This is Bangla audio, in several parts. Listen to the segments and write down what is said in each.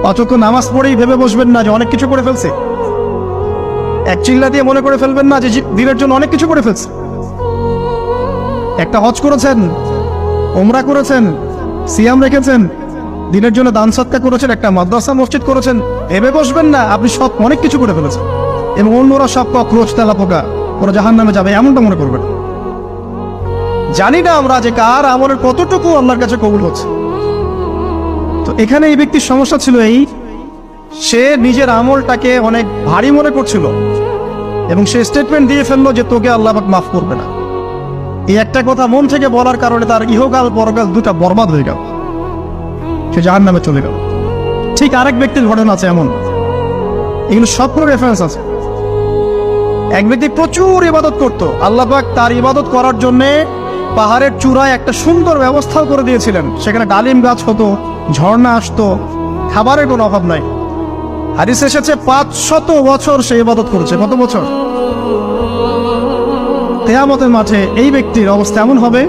অযথ নামাজ পড়েই ভেবে বসবেন না যে অনেক কিছু করে ফেলছে। এক চিল্লা দিয়ে মনে করে ফেলবেন না যে দিনের জন্য অনেক কিছু করে ফেলছে। একটা হজ করেছেন, ওমরা করেছেন, সিয়াম রেখেছেন, দিনের জন্য দান সৎকার করেছেন, একটা মাদ্রাসা মসজিদ করেছেন, ভেবে বসবেন না আপনি সব অনেক কিছু করে ফেলেছেন এবং অন্যরা সব কক্রোচ তেলা পোকা ওরা জাহান্নামে যাবে এমনটা মনে করবেন। জানি না আমরা যে কার আমলের কতটুকু আল্লাহর কাছে কবুল হচ্ছে। তো এখানে এই ব্যক্তির সমস্যা ছিল এই, সে নিজের আমলটাকে অনেক ভারী মনে করছিল এবং সে স্টেটমেন্ট দিয়ে ফেললো যে তোকে আল্লাহ পাক মাফ করবে না। এই একটা কথা মন থেকে বলার কারণে তার ইহকাল পরকাল দুটা বরবাদ হয়ে গেল, সে জাহান্নামে চলে গেল। ঠিক আরেক ব্যক্তির ঘটনা আছে এমন, এগুলো সবগুলো রেফারেন্স আছে। এক ব্যক্তি প্রচুর ইবাদত করত, আল্লাহ পাক তার ইবাদত করার জন্য পাহাড়ের চূড়ায় একটা সুন্দর ব্যবস্থাও করে দিয়েছিলেন। সেখানে ডালিম গাছ হতো, ঝর্ণা আসতো, খাবারের কোনো অভাব নাই। হাদিস এসেছে 500 বছর সে ইবাদত করেছে। কত বছর? কিয়ামতের মাঠে এই ব্যক্তির অবস্থা এমন হবে,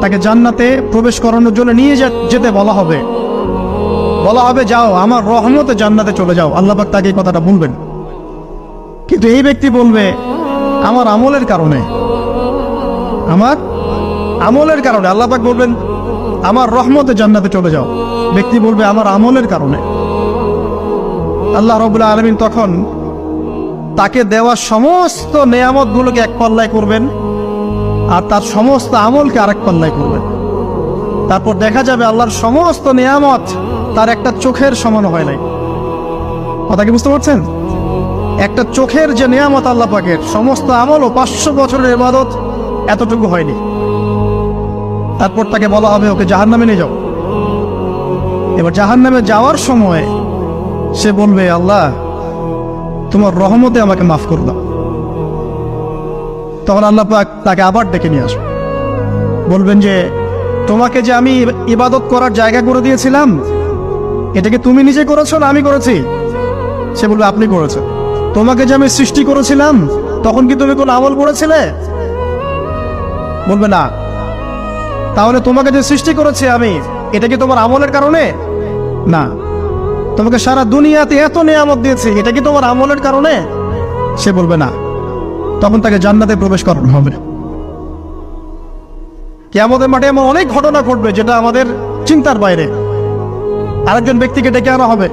তাকে জান্নাতে প্রবেশ করানোর জন্য নিয়ে যেতে বলা হবে যাও আমার রহমতে জান্নাতে চলে যাও। আল্লাহ পাক তাকে এই কথাটা বলবেন, কিন্তু এই ব্যক্তি বলবে আমার আমলের কারণে আল্লাহ পাক বলবেন আমার রহমতে জান্নাতে চলে যাও। ব্যক্তি বলবে আমার আমলের কারণে। আল্লাহ রাব্বুল আলামিন তখন তাকে দেওয়া সমস্ত নেয়ামত গুলোকে এক পাল্লায় করবেন আর তার সমস্ত আমলকে আরেক পাল্লায় করবেন। তারপর দেখা যাবে আল্লাহর সমস্ত নেয়ামত তার একটা চোখের সমান হয় নাই। কথা কি বুঝতে পারছেন? একটা চোখের যে নেয়ামত আল্লাহ পাকের, সমস্ত আমল ও 500 বছরের ইবাদত এতটুকু হয়নি। তারপর তাকে বলা হবে ওকে জাহান্নামে নিয়ে যাও। এবার জাহান্নামে যাওয়ার সময় সে বলবে আল্লাহ তোমার রহমতে আমাকে মাফ করে দাও। তখন আল্লাহ পাক তাকে আবার ডেকে নিয়ে আসবে, বলবেন যে তোমাকে যে আমি ইবাদত করার জায়গা করে দিয়েছিলাম এটাকে তুমি নিজে করেছো না আমি করেছি? সে বলবে আপনি করেছেন। তোমাকে যে আমি সৃষ্টি করেছিলাম তখন কি তুমি কোন আমল করেছিলে? বলবে না। তাহলে তোমাকে যে সৃষ্টি করেছি আমি, এটা কি তোমার আমলের কারণে? না। তোমাকে সারা দুনিয়াতে এত নিয়ামত দিয়েছি, এটা কি তোমার আমলের কারণে? সে বলবে না। তখন তাকে জান্নাতে প্রবেশ করানো হবে। কিয়ামতের মাঠে এমন অনেক ঘটনা ঘটবে যেটা আমাদের চিন্তার বাইরে। আরেকজন ব্যক্তিকে ডেকে আনা হবে,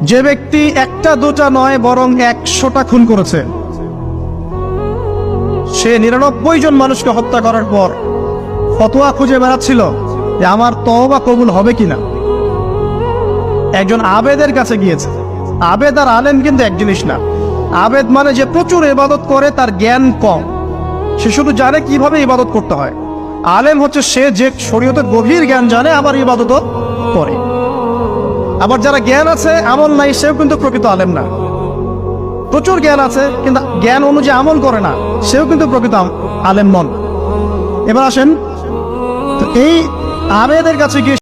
যে ব্যক্তি একটা দুটা নয় বরং 100টা খুন করেছে। সে 99 জন মানুষকে হত্যা করার পর ফতোয়া খুঁজে বেড়াচ্ছিল যে আমার তওবা কবুল হবে কিনা। একজন আবেদের কাছে গিয়েছে। আবেদ আর আলেম কিন্তু এক জিনিস না। আবেদ মানে যে প্রচুর ইবাদত করে, তার জ্ঞান কম, সে শুধু জানে কিভাবে ইবাদত করতে হয়। আলেম হচ্ছে সে যে শরীয়তের গভীর জ্ঞান জানে আবার ইবাদতও করে। আবার যারা জ্ঞান আছে আমল নাই, সেও কিন্তু প্রকৃত আলেম না। প্রচুর জ্ঞান আছে কিন্তু জ্ঞান অনুযায়ী আমল করে না, সেও কিন্তু প্রকৃত আলেম নন। এবার আসেন, তো এই আবেদের কাছে গিয়ে